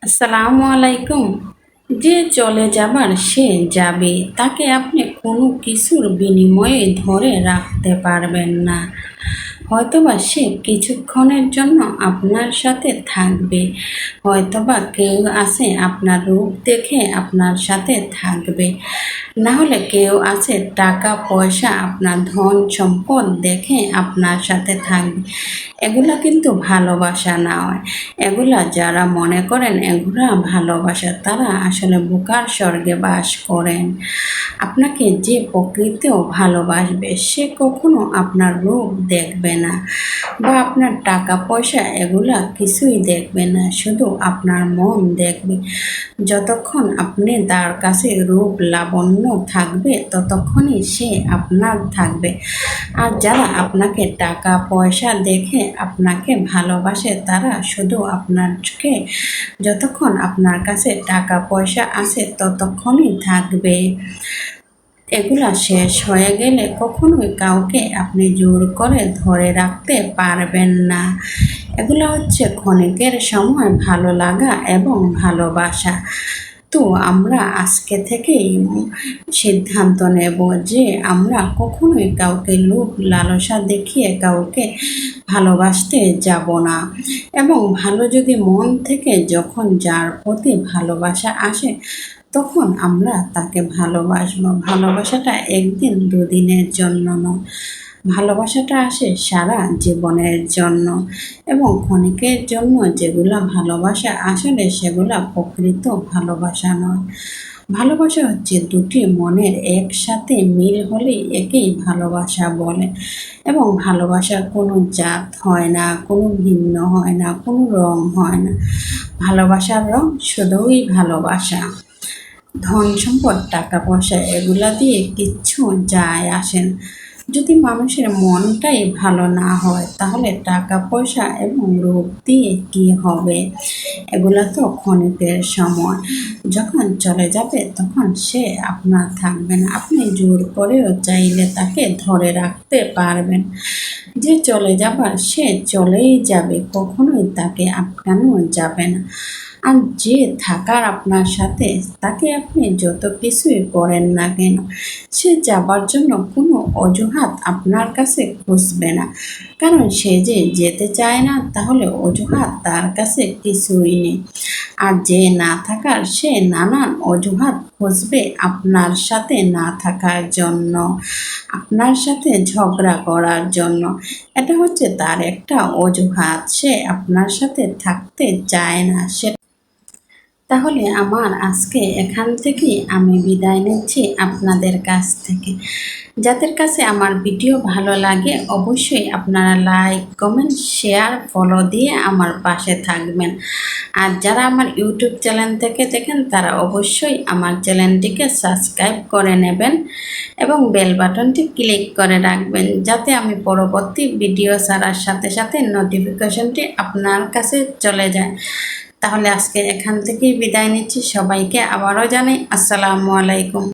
আসসালামু আলাইকুম। যে চলে যাবার সে যাবে, তাকে আপনি কোনো কিছুর বিনিময়ে ধরে রাখতে পারবেন না। হয়তোবা সে কিছুক্ষণের জন্য আপনার সাথে থাকবে, হয়তোবা কেউ আছে আপনার রূপ দেখে আপনার সাথে থাকবে, না হলে কেউ আছে টাকা পয়সা আপনার ধন সম্পদ দেখে আপনার সাথে থাকবে। এগুলা কিন্তু ভালোবাসা না হয়। এগুলা যারা মনে করেন এগুলা ভালোবাসা, তারা আসলে বোকার স্বর্গে বাস করেন। আপনাকে যে প্রকৃতিও ভালোবাসবে, সে কখনো আপনার রূপ দেখবে না বা আপনার টাকা পয়সা, এগুলা কিছুই দেখবে না, শুধু আপনার মন দেখবে। যতক্ষণ আপনি তার কাছে রূপ লাবণ্য থাকবে, ততক্ষণই সে আপনার থাকবে। আর যারা আপনাকে টাকা পয়সা দেখে আপনাকে ভালোবাসে, তারা শুধু আপনাকে, যতক্ষণ আপনার কাছে টাকা পয়সা আছে ততক্ষণই থাকবে। এগুলা শেষ হয়ে গেলে কখনোই কাউকে আপনি জোর করে ধরে রাখতে পারবেন না। এগুলো হচ্ছে ক্ষণিকের সময় ভালো লাগা এবং ভালোবাসা। তো আমরা আজকে থেকেই সিদ্ধান্ত নেব যে আমরা কখনোই কাউকে লোভ লালসা দেখিয়ে কাউকে ভালোবাসতে যাব না। এবং ভালো যদি মন থেকে যখন যার প্রতি ভালোবাসা আসে, তখন আমরা তাকে ভালোবাসবো। ভালোবাসাটা একদিন দুদিনের জন্য নয়, ভালোবাসাটা আসে সারা জীবনের জন্য। এবং ক্ষণিকের জন্য যেগুলা ভালোবাসা, আসলে সেগুলা প্রকৃত ভালোবাসা নয়। ভালোবাসা হচ্ছে দুটি মনের একসাথে মিল হলেই একেই ভালোবাসা বলে। এবং ভালোবাসার কোনো জাত হয় না, কোনো ভিন্ন হয় না, কোনো রং হয় না। ভালোবাসার রং শুধুই ভালোবাসা। ধন সম্পদ টাকা পয়সা এগুলা দিয়ে কিচ্ছু যায় আসে না। যদি মানুষের মনটাই ভালো না হয়, তাহলে টাকা পয়সা এবং রূপ দিয়ে কি হবে? এগুলা তো ক্ষণিকের সময়, যখন চলে যাবে তখন সে আপনার থাকবে না। আপনি জোর করেও চাইলে তাকে ধরে রাখতে পারবেন। যে চলে যাবার সে চলেই যাবে, কখনোই তাকে আটকানো যাবে না। আর যে থাকার আপনার সাথে, তাকে আপনি যত কিছুই করেন না কেন, সে যাবার জন্য কোনো অজুহাত আপনার কাছে খুঁজবে না। কারণ সে যে যেতে চায় না, তাহলে অজুহাত তার কাছে কিছুই নেই। আর যে না থাকার, সে নানান অজুহাত খুঁজবে আপনার সাথে না থাকার জন্য, আপনার সাথে ঝগড়া করার জন্য। এটা হচ্ছে তার একটা অজুহাত, সে আপনার সাথে থাকতে চায় না। সে তাহলে আমার আজকে এখান থেকেই আমি বিদায় নিচ্ছি আপনাদের কাছ থেকে। যাদের কাছে আমার ভিডিও ভালো লাগে, অবশ্যই আপনারা লাইক কমেন্ট শেয়ার ফলো দিয়ে আমার পাশে থাকবেন। আর যারা আমার ইউটিউব চ্যানেল থেকে দেখেন, তারা অবশ্যই আমার চ্যানেলটিকে সাবস্ক্রাইব করে নেবেন এবং বেল বাটনটি ক্লিক করে রাখবেন, যাতে আমি পরবর্তী ভিডিও ছাড়ার সাথে সাথে নোটিফিকেশনটি আপনার কাছে চলে যায়। তাহলে আজকে এখান থেকেই বিদায় নিচ্ছি। সবাইকে আবারও জানাই আসসালামু আলাইকুম।